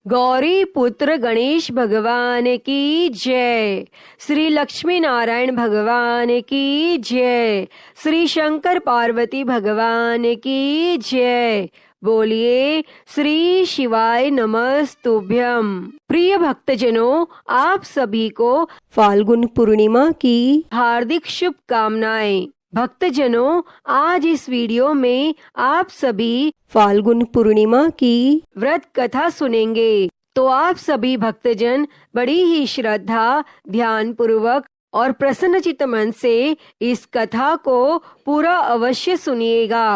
गौरी पुत्र गणेश भगवान की जय। श्री लक्ष्मी नारायण भगवान की जय। श्री शंकर पार्वती भगवान की जय। बोलिए श्री शिवाय नमस्तुभ्यम। प्रिय भक्तजनों, आप सभी को फाल्गुन पूर्णिमा की हार्दिक शुभकामनाएं। भक्तजनों, आज इस वीडियो में आप सभी फाल्गुन पूर्णिमा की व्रत कथा सुनेंगे। तो आप सभी भक्तजन बड़ी ही श्रद्धा, ध्यान पूर्वक और प्रसन्नचित्त मन से इस कथा को पूरा अवश्य सुनिएगा।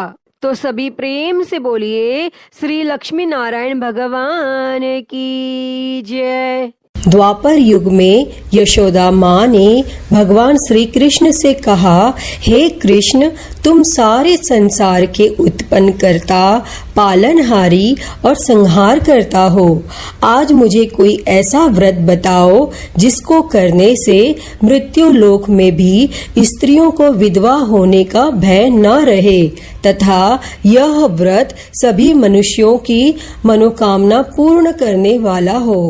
तो सभी प्रेम से बोलिए श्री लक्ष्मी नारायण भगवान की जय। द्वापर युग में यशोदा माँ ने भगवान श्री कृष्ण से कहा, हे कृष्ण, तुम सारे संसार के उत्पन्न करता, पालनहारी और संहार करता हो। आज मुझे कोई ऐसा व्रत बताओ जिसको करने से मृत्यु लोक में भी स्त्रियों को विधवा होने का भय न रहे तथा यह व्रत सभी मनुष्यों की मनोकामना पूर्ण करने वाला हो।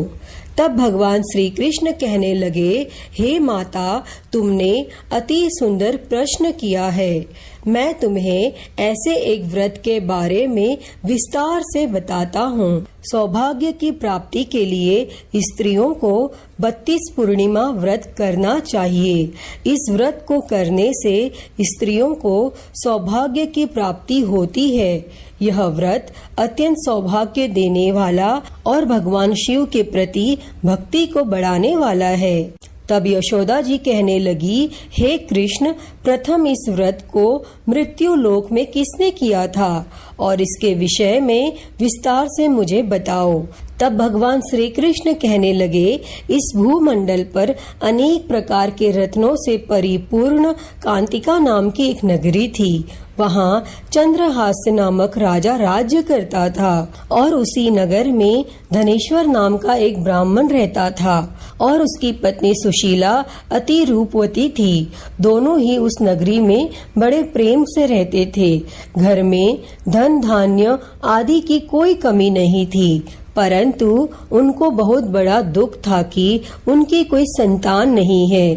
तब भगवान श्री कृष्ण कहने लगे, हे माता, तुमने अति सुंदर प्रश्न किया है। मैं तुम्हें ऐसे एक व्रत के बारे में विस्तार से बताता हूँ। सौभाग्य की प्राप्ति के लिए स्त्रियों को 32 पूर्णिमा व्रत करना चाहिए। इस व्रत को करने से स्त्रियों को सौभाग्य की प्राप्ति होती है। यह व्रत अत्यंत सौभाग्य देने वाला और भगवान शिव के प्रति भक्ति को बढ़ाने वाला है। तब यशोदा जी कहने लगी, हे कृष्ण, प्रथम इस व्रत को मृत्यु लोक में किसने किया था और इसके विषय में विस्तार से मुझे बताओ। तब भगवान श्री कृष्ण कहने लगे, इस भूमंडल पर अनेक प्रकार के रत्नों से परिपूर्ण कांतिका नाम की एक नगरी थी। वहाँ चंद्रहास्य नामक राजा राज्य करता था और उसी नगर में धनेश्वर नाम का एक ब्राह्मण रहता था और उसकी पत्नी सुशीला अति रूपवती थी। दोनों ही उस नगरी में बड़े प्रेम से रहते थे। घर में धन धान्य आदि की कोई कमी नहीं थी, परंतु उनको बहुत बड़ा दुख था कि उनकी कोई संतान नहीं है।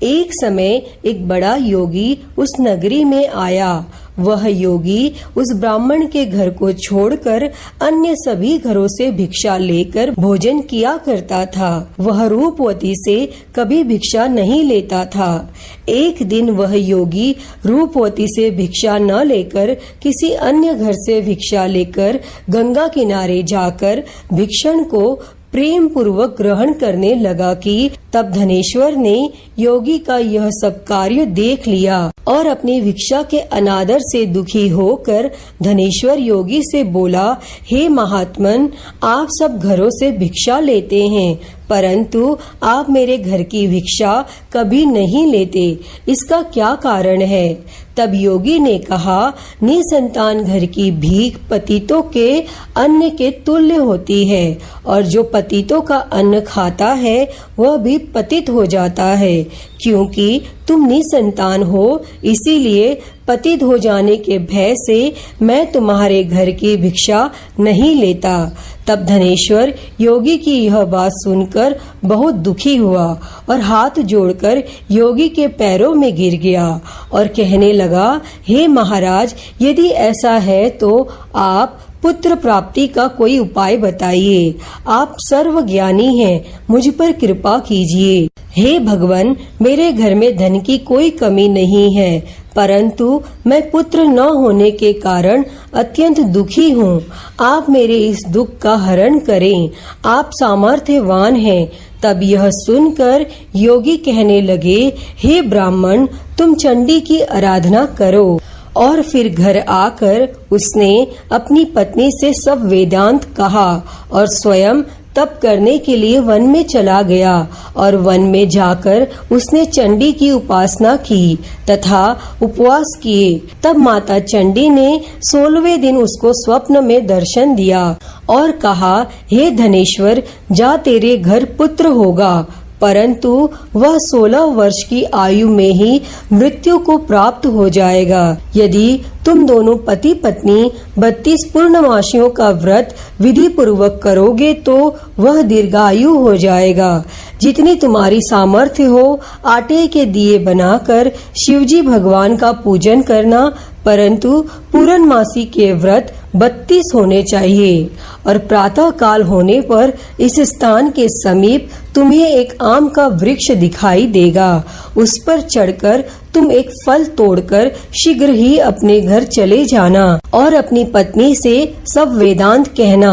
एक समय एक बड़ा योगी उस नगरी में आया। वह योगी उस ब्राह्मण के घर को छोड़कर अन्य सभी घरों से भिक्षा लेकर भोजन किया करता था। वह रूपवती से कभी भिक्षा नहीं लेता था। एक दिन वह योगी रूपवती से भिक्षा न लेकर किसी अन्य घर से भिक्षा लेकर गंगा किनारे जाकर भिक्षण को प्रेम पूर्वक ग्रहण करने लगा कि तब धनेश्वर ने योगी का यह सब कार्य देख लिया और अपनी भिक्षा के अनादर से दुखी होकर धनेश्वर योगी से बोला, हे महात्मन, आप सब घरों से भिक्षा लेते हैं, परंतु आप मेरे घर की भिक्षा कभी नहीं लेते। इसका क्या कारण है? तब योगी ने कहा, निसंतान घर की भीख पतितों के अन्न के तुल्य होती है और जो पतितों का अन्न खाता है वह भी पतित हो जाता है। क्योंकि तुम निसंतान हो, इसीलिए पतित हो जाने के भय से मैं तुम्हारे घर की भिक्षा नहीं लेता। तब धनेश्वर योगी की यह बात सुनकर बहुत दुखी हुआ और हाथ जोड़कर योगी के पैरों में गिर गया और कहने लगा, हे महाराज, यदि ऐसा है तो आप पुत्र प्राप्ति का कोई उपाय बताइए। आप सर्वज्ञानी हैं, मुझ पर कृपा कीजिए। हे भगवान, मेरे घर में धन की कोई कमी नहीं है, परंतु मैं पुत्र न होने के कारण अत्यंत दुखी हूँ। आप मेरे इस दुख का हरण करें। आप सामर्थ्यवान हैं। तब यह सुनकर योगी कहने लगे, हे ब्राह्मण, तुम चंडी की आराधना करो। और फिर घर आकर उसने अपनी पत्नी से सब वेदांत कहा और स्वयं तप करने के लिए वन में चला गया और वन में जाकर उसने चंडी की उपासना की तथा उपवास किए। तब माता चंडी ने 16वें दिन उसको स्वप्न में दर्शन दिया और कहा, हे धनेश्वर, जा, तेरे घर पुत्र होगा। परंतु वह 16 वर्ष की आयु में ही मृत्यु को प्राप्त हो जाएगा। यदि तुम दोनों पति पत्नी 32 पूर्णमासियों का व्रत विधि पूर्वक करोगे तो वह दीर्घायु हो जाएगा। जितनी तुम्हारी सामर्थ्य हो आटे के दिए बनाकर शिवजी भगवान का पूजन करना, परंतु पूर्णमासी के व्रत 32 होने चाहिए। और प्रातः काल होने पर इस स्थान के समीप तुम्हें एक आम का वृक्ष दिखाई देगा। उस पर चढ़कर तुम एक फल तोड़कर शीघ्र ही अपने घर चले जाना और अपनी पत्नी से सब वेदांत कहना।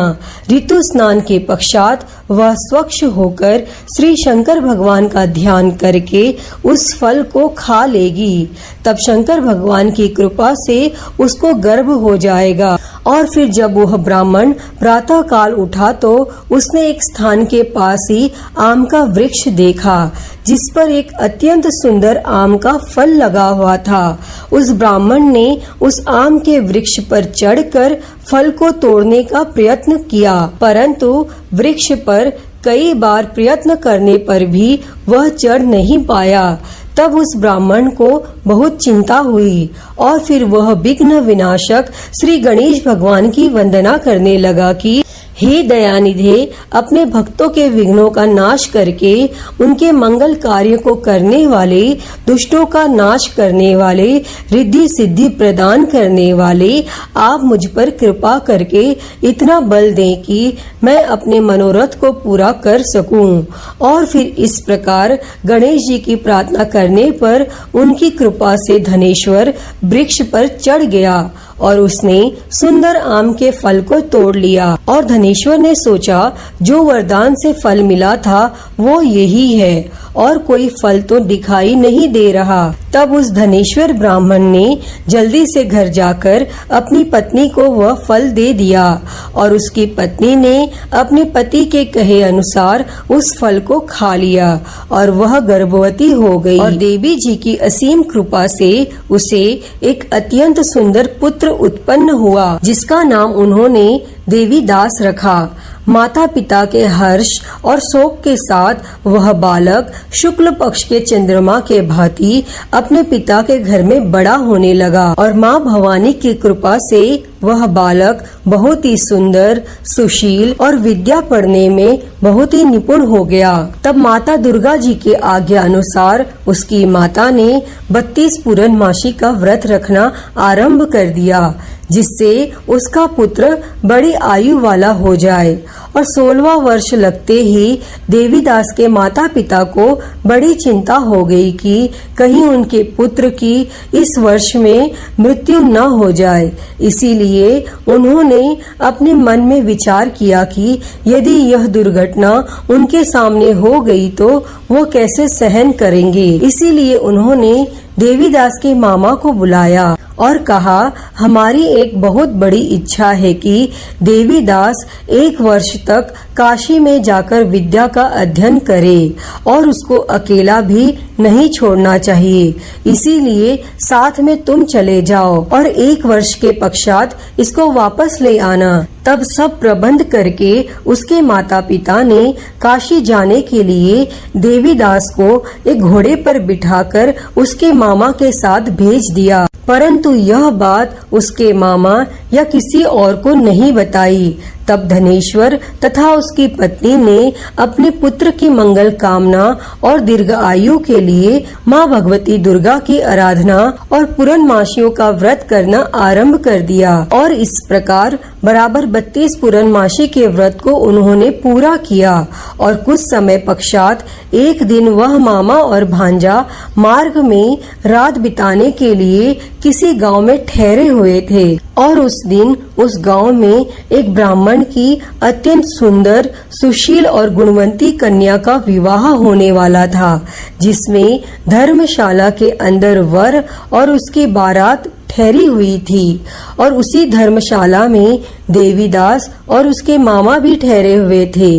ऋतु स्नान के पश्चात वह स्वच्छ होकर श्री शंकर भगवान का ध्यान करके उस फल को खा लेगी। तब शंकर भगवान की कृपा से उसको गर्भ हो जाएगा। और फिर जब वह ब्राह्मण प्रातः काल उठा तो उसने एक स्थान के पास ही आम का वृक्ष देखा, जिस पर एक अत्यंत सुंदर आम का फल लगा हुआ था। उस ब्राह्मण ने उस आम के वृक्ष पर चढ़कर फल को तोड़ने का प्रयत्न किया, परंतु वृक्ष पर कई बार प्रयत्न करने पर भी वह चढ़ नहीं पाया। तब उस ब्राह्मण को बहुत चिंता हुई और फिर वह विघ्न विनाशक श्री गणेश भगवान की वंदना करने लगा कि हे दयानिधे, अपने भक्तों के विघ्नों का नाश करके उनके मंगल कार्य को करने वाले, दुष्टों का नाश करने वाले, रिद्धि सिद्धि प्रदान करने वाले, आप मुझ पर कृपा करके इतना बल दें कि मैं अपने मनोरथ को पूरा कर सकूं। और फिर इस प्रकार गणेश जी की प्रार्थना करने पर उनकी कृपा से धनेश्वर वृक्ष पर चढ़ गया और उसने सुंदर आम के फल को तोड़ लिया। और धनेश्वर ने सोचा जो वरदान से फल मिला था वो यही है और कोई फल तो दिखाई नहीं दे रहा। तब उस धनेश्वर ब्राह्मण ने जल्दी से घर जाकर अपनी पत्नी को वह फल दे दिया और उसकी पत्नी ने अपने पति के कहे अनुसार उस फल को खा लिया और वह गर्भवती हो गई। और देवी जी की असीम कृपा से उसे एक अत्यंत सुंदर पुत्र उत्पन्न हुआ, जिसका नाम उन्होंने देवी दास रखा। माता पिता के हर्ष और शोक के साथ वह बालक शुक्ल पक्ष के चंद्रमा के भांति अपने पिता के घर में बड़ा होने लगा और माँ भवानी की कृपा से वह बालक बहुत ही सुंदर, सुशील और विद्या पढ़ने में बहुत ही निपुण हो गया। तब माता दुर्गा जी के आज्ञा अनुसार उसकी माता ने 32 पूर्णमासी का व्रत रखना आरंभ कर दिया, जिससे उसका पुत्र बड़ी आयु वाला हो जाए। और 16वां वर्ष लगते ही देवीदास के माता पिता को बड़ी चिंता हो गई कि कहीं उनके पुत्र की इस वर्ष में मृत्यु न हो जाए। इसीलिए उन्होंने अपने मन में विचार किया कि यदि यह दुर्घटना उनके सामने हो गई तो वो कैसे सहन करेंगे। इसीलिए उन्होंने देवीदास के मामा को बुलाया और कहा, हमारी एक बहुत बड़ी इच्छा है कि देवीदास 1 वर्ष तक काशी में जाकर विद्या का अध्ययन करे और उसको अकेला भी नहीं छोड़ना चाहिए। इसीलिए साथ में तुम चले जाओ और 1 वर्ष के पश्चात इसको वापस ले आना। तब सब प्रबंध करके उसके माता पिता ने काशी जाने के लिए देवीदास को एक घोड़े पर बिठाकर उसके मामा के साथ भेज दिया, परंतु यह बात उसके मामा या किसी और को नहीं बताई। तब धनेश्वर तथा उसकी पत्नी ने अपने पुत्र की मंगल कामना और दीर्घ आयु के लिए माँ भगवती दुर्गा की आराधना और पूर्णमासियों का व्रत करना आरंभ कर दिया। और इस प्रकार बराबर 32 पूर्णमासी के व्रत को उन्होंने पूरा किया। और कुछ समय पश्चात एक दिन वह मामा और भांजा मार्ग में रात बिताने के लिए किसी गांव में ठहरे हुए थे और उस दिन उस गांव में एक ब्राह्मण की अत्यंत सुंदर, सुशील और गुणवंती कन्या का विवाह होने वाला था, जिसमें धर्मशाला के अंदर वर और उसकी बारात ठहरी हुई थी। और उसी धर्मशाला में देवीदास और उसके मामा भी ठहरे हुए थे।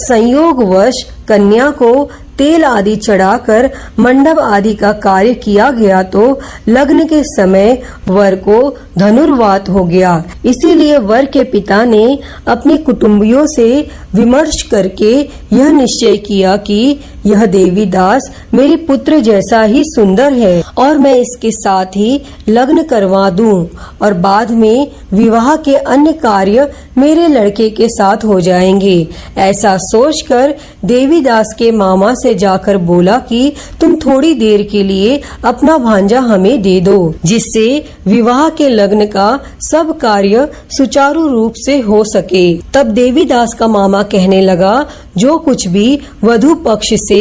संयोगवश कन्या को तेल आदि चढ़ाकर मंडप आदि का कार्य किया गया तो लग्न के समय वर को धनुर्वात हो गया। इसीलिए वर के पिता ने अपने कुटुंबियों से विमर्श करके यह निश्चय किया कि यह देवीदास मेरे पुत्र जैसा ही सुंदर है और मैं इसके साथ ही लग्न करवा दूं और बाद में विवाह के अन्य कार्य मेरे लड़के के साथ हो जाएंगे। ऐसा सोचकर देवीदास के मामा से जाकर बोला कि तुम थोड़ी देर के लिए अपना भांजा हमें दे दो, जिससे विवाह के लग्न का सब कार्य सुचारू रूप से हो सके। तब देवीदास का मामा कहने लगा, जो कुछ भी वधू पक्ष से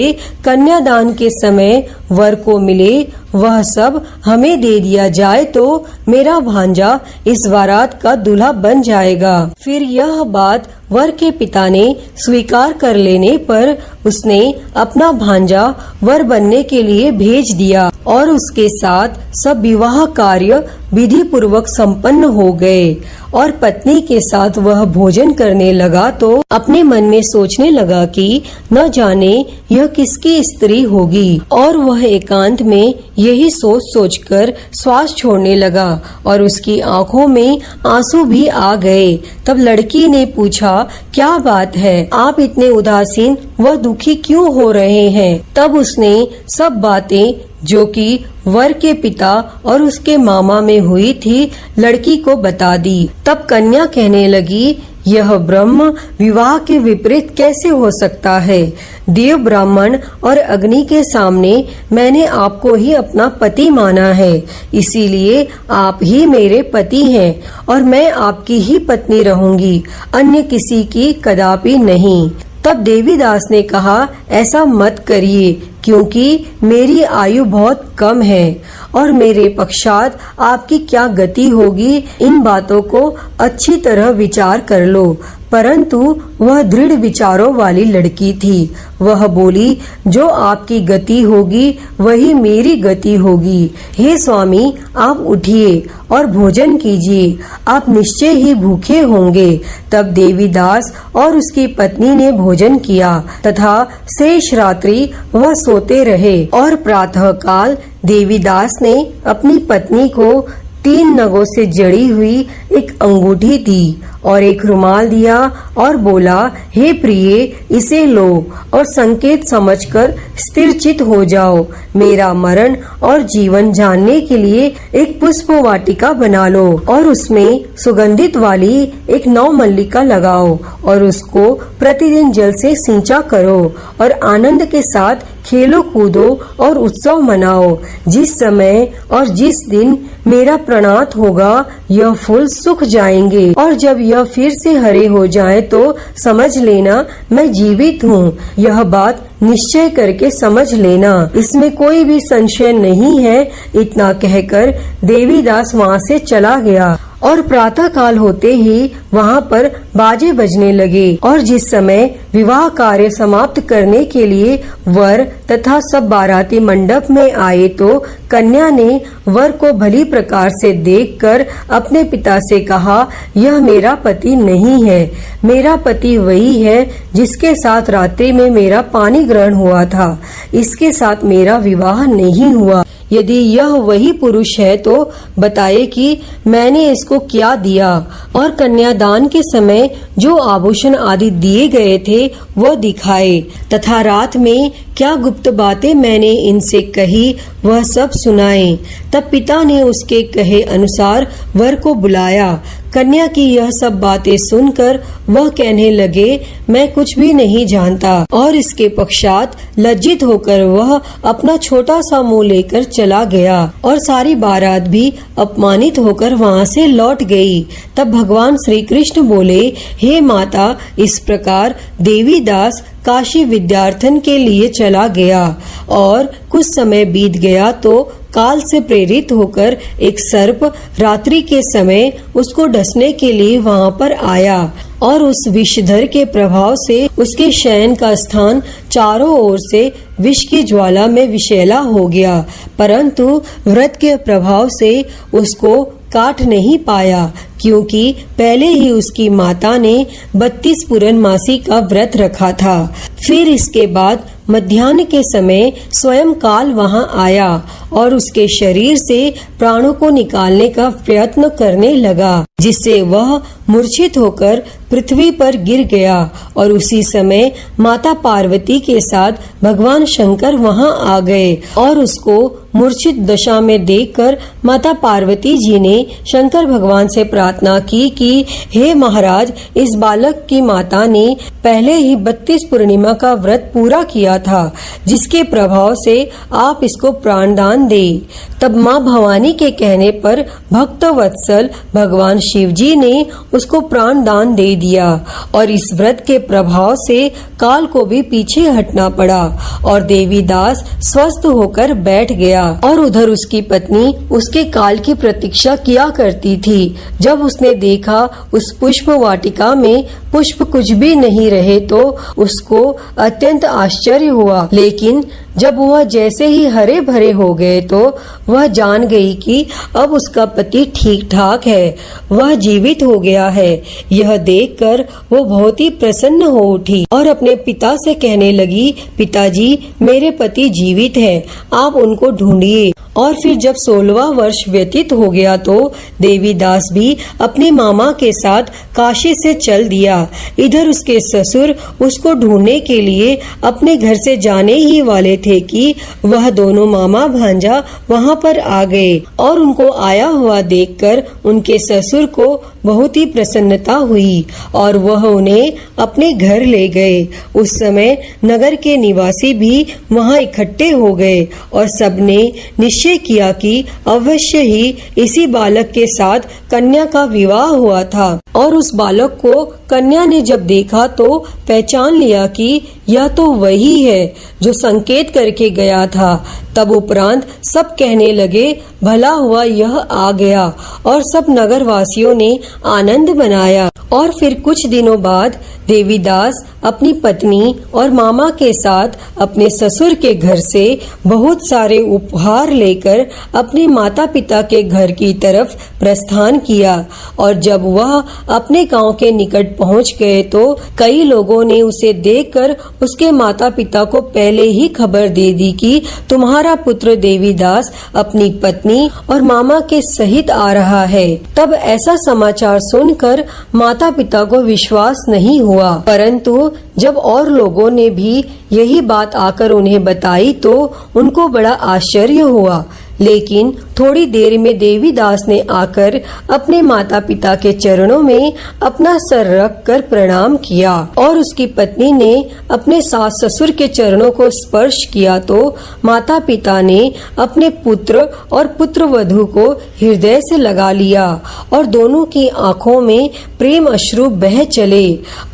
कन्यादान के समय वर को मिले वह सब हमें दे दिया जाए तो मेरा भांजा इस बारात का दूल्हा बन जाएगा। फिर यह बात वर के पिता ने स्वीकार कर लेने पर उसने अपना भांजा वर बनने के लिए भेज दिया और उसके साथ सब विवाह कार्य विधि पूर्वक संपन्न हो गए। और पत्नी के साथ वह भोजन करने लगा तो अपने मन में सोचने लगा कि न जाने यह किसकी स्त्री होगी, और वह एकांत में यही सोच सोचकर श्वास छोड़ने लगा और उसकी आंखों में आंसू भी आ गए। तब लड़की ने पूछा, क्या बात है, आप इतने उदासीन व दुखी क्यों हो रहे हैं? तब उसने सब बातें जो कि वर के पिता और उसके मामा में हुई थी लड़की को बता दी। तब कन्या कहने लगी, यह ब्रह्म विवाह के विपरीत कैसे हो सकता है? देव ब्राह्मण और अग्नि के सामने मैंने आपको ही अपना पति माना है, इसीलिए आप ही मेरे पति हैं और मैं आपकी ही पत्नी रहूंगी, अन्य किसी की कदापि नहीं। तब देवीदास ने कहा, ऐसा मत करिए, क्योंकि मेरी आयु बहुत कम है और मेरे पश्चात आपकी क्या गति होगी, इन बातों को अच्छी तरह विचार कर लो। परंतु वह दृढ़ विचारों वाली लड़की थी। वह बोली, जो आपकी गति होगी वही मेरी गति होगी। हे स्वामी, आप उठिए और भोजन कीजिए, आप निश्चय ही भूखे होंगे। तब देवीदास और उसकी पत्नी ने भोजन किया तथा शेष रात्रि वह सोते रहे। और प्रातः काल देवीदास ने अपनी पत्नी को 3 नगों से जड़ी हुई एक अंगूठी दी और एक रुमाल दिया और बोला, हे प्रिय, इसे लो और संकेत समझकर स्थिरचित हो जाओ। मेरा मरण और जीवन जानने के लिए एक पुष्प वाटिका बना लो और उसमें सुगंधित वाली एक नवमल्लिका लगाओ और उसको प्रतिदिन जल से सिंचा करो और आनंद के साथ खेलो कूदो और उत्सव मनाओ। जिस समय और जिस दिन मेरा प्रणात होगा यह फूल सूख जाएंगे और जब यह फिर से हरे हो जाए तो समझ लेना मैं जीवित हूँ। यह बात निश्चय करके समझ लेना, इसमें कोई भी संशय नहीं है। इतना कहकर देवीदास वहाँ से चला गया और प्रातः काल होते ही वहाँ पर बाजे बजने लगे और जिस समय विवाह कार्य समाप्त करने के लिए वर तथा सब बाराती मंडप में आए तो कन्या ने वर को भली प्रकार से देखकर अपने पिता से कहा, यह मेरा पति नहीं है, मेरा पति वही है जिसके साथ रात्रि में मेरा पानी ग्रहण हुआ था, इसके साथ मेरा विवाह नहीं हुआ। यदि यह वही पुरुष है तो बताए कि मैंने इसको क्या दिया और कन्यादान के समय जो आभूषण आदि दिए गए थे वह दिखाए तथा रात में क्या गुप्त बातें मैंने इनसे कही वह सब सुनाए। तब पिता ने उसके कहे अनुसार वर को बुलाया। कन्या की यह सब बातें सुनकर वह कहने लगे, मैं कुछ भी नहीं जानता, और इसके पश्चात लज्जित होकर वह अपना छोटा सा मुंह लेकर चला गया और सारी बारात भी अपमानित होकर वहाँ से लौट गई। तब भगवान श्री कृष्ण बोले, हे माता, इस प्रकार देवीदास काशी विद्यार्थन के लिए चला गया और कुछ समय बीत गया तो काल से प्रेरित होकर एक सर्प रात्रि के समय उसको डसने के लिए वहाँ पर आया और उस विषधर के प्रभाव से उसके शयन का स्थान चारों ओर से विष की ज्वाला में विषैला हो गया, परंतु व्रत के प्रभाव से उसको काट नहीं पाया, क्योंकि पहले ही उसकी माता ने 32 पूर्णमासी का व्रत रखा था। फिर इसके बाद मध्याह्न के समय स्वयं काल वहां आया और उसके शरीर से प्राणों को निकालने का प्रयत्न करने लगा, जिससे वह मूर्छित होकर पृथ्वी पर गिर गया। और उसी समय माता पार्वती के साथ भगवान शंकर वहां आ गए और उसको मूर्छित दशा में देखकर माता पार्वती जी ने शंकर भगवान से प्रार्थना की कि हे महाराज, इस बालक की माता ने पहले ही 32 पूर्णिमा का व्रत पूरा किया था, जिसके प्रभाव से आप इसको प्राणदान दे। तब माँ भवानी के कहने पर भक्त वत्सल भगवान शिव जी ने उसको प्राणदान दे दिया और इस व्रत के प्रभाव से काल को भी पीछे हटना पड़ा और देवीदास स्वस्थ होकर बैठ गया। और उधर उसकी पत्नी उसके काल की प्रतीक्षा किया करती थी। जब उसने देखा उस पुष्प वाटिका में पुष्प कुछ भी नहीं रहे तो उसको अत्यंत आश्चर्य हुआ, लेकिन जब वह जैसे ही हरे भरे हो गए तो वह जान गई कि अब उसका पति ठीक ठाक है, वह जीवित हो गया है। यह देखकर वो बहुत ही प्रसन्न हो उठी और अपने पिता से कहने लगी, पिताजी, मेरे पति जीवित हैं, आप उनको ढूंढिए। और फिर जब 16वां वर्ष व्यतीत हो गया तो देवीदास भी अपने मामा के साथ काशी से चल दिया। इधर उसके ससुर उसको ढूंढने के लिए अपने घर से जाने ही वाले थे कि वह दोनों मामा भांजा वहां पर आ गए और उनको आया हुआ देखकर उनके ससुर को बहुत ही प्रसन्नता हुई और वह उन्हें अपने घर ले गए। उस समय नगर के निवासी भी वहां इकट्ठे हो गए और सबने निश्चय किया कि अवश्य ही इसी बालक के साथ कन्या का विवाह हुआ था। और उस बालक को कन्या ने जब देखा तो पहचान लिया कि यह तो वही है जो संकेत करके गया था। तब उपरांत सब कहने लगे, भला हुआ यह आ गया, और सब नगरवासियों ने आनंद मनाया। और फिर कुछ दिनों बाद देवीदास अपनी पत्नी और मामा के साथ अपने ससुर के घर से बहुत सारे उपहार लेकर अपने माता पिता के घर की तरफ प्रस्थान किया। और जब वह अपने गांव के निकट पहुंच गए तो कई लोगों ने उसे देखकर उसके माता पिता को पहले ही खबर दे दी कि तुम्हारा पुत्र देवीदास अपनी पत्नी और मामा के सहित आ रहा है। तब ऐसा समाचार सुनकर माता पिता को विश्वास नहीं हुआ, परंतु जब और लोगों ने भी यही बात आकर उन्हें बताई तो उनको बड़ा आश्चर्य हुआ। लेकिन थोड़ी देर में देवीदास ने आकर अपने माता पिता के चरणों में अपना सर रख कर प्रणाम किया और उसकी पत्नी ने अपने सास ससुर के चरणों को स्पर्श किया तो माता पिता ने अपने पुत्र और पुत्र वधू को हृदय से लगा लिया और दोनों की आंखों में प्रेम अश्रु बह चले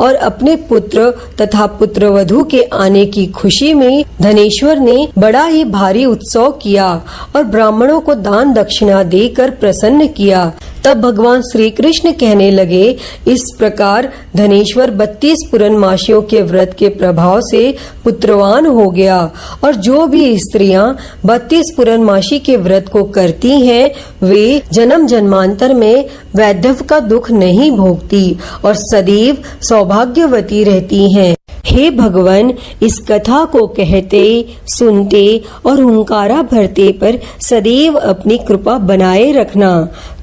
और अपने पुत्र तथा पुत्र वधू के आने की खुशी में धनेश्वर ने बड़ा ही भारी उत्सव किया और ब्राह्मणों को दान दक्षिणा देकर प्रसन्न किया। तब भगवान श्री कृष्ण कहने लगे, इस प्रकार धनेश्वर 32 पूर्णमासियों के व्रत के प्रभाव से पुत्रवान हो गया और जो भी स्त्रियां 32 पूर्णमासी के व्रत को करती हैं वे जन्म जन्मांतर में वैधव्य का दुख नहीं भोगती और सदैव सौभाग्यवती रहती हैं। हे भगवान, इस कथा को कहते सुनते और हुंकारा भरते पर सदैव अपनी कृपा बनाए रखना।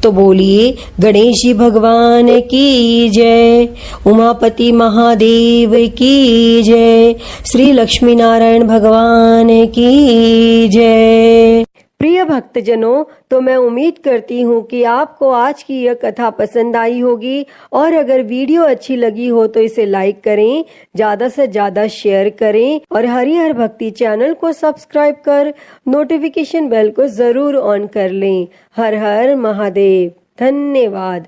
तो बोलिए गणेश जी भगवान की जय, उमापति महादेव की जय, श्री लक्ष्मी नारायण भगवान की जय। प्रिय भक्तजनों, तो मैं उम्मीद करती हूँ कि आपको आज की यह कथा पसंद आई होगी और अगर वीडियो अच्छी लगी हो तो इसे लाइक करें, ज्यादा से ज्यादा शेयर करें और हरिहर भक्ति चैनल को सब्सक्राइब कर नोटिफिकेशन बेल को जरूर ऑन कर लें। हर हर महादेव। धन्यवाद।